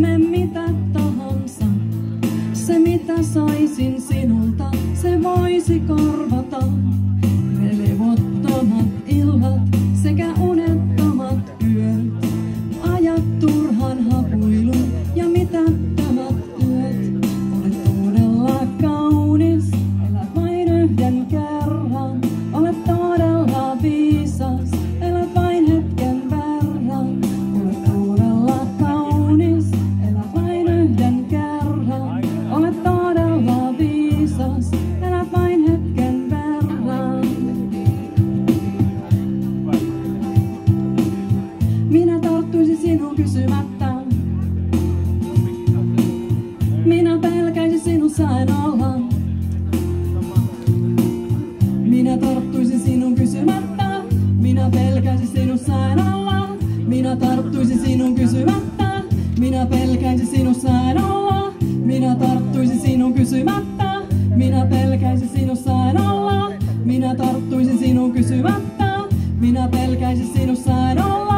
teemme mitä tahansa. Se mitä saisin sinulta, se voisi korvata ne levottomat illat sekä unettomat yöt. Ajat turhan hapuilun ja mitättömät yöt. Olet todella kaunis, elät vain yhden kerran. Olet todella viisas, elät vain hetken verran. Olet todella kaunis, elät vain yhden kerran. Olet todella viisas, elät vain hetken verran. Minä tarttuisin sinun kysymättä. Minä pelkäisin sinun sain olla. Minä tarttuisin sinun kysymättä. Minä pelkäisin sinun sain olla. Minä tarttuisin sinun kysymättä. Minä pelkäisin sinun sain olla. Minä tarttuisin sinun kysymättä. Minä pelkäisin sinun sain olla. Minä tarttuisin sinun kysymättä. Minä pelkäisin sinun sain olla.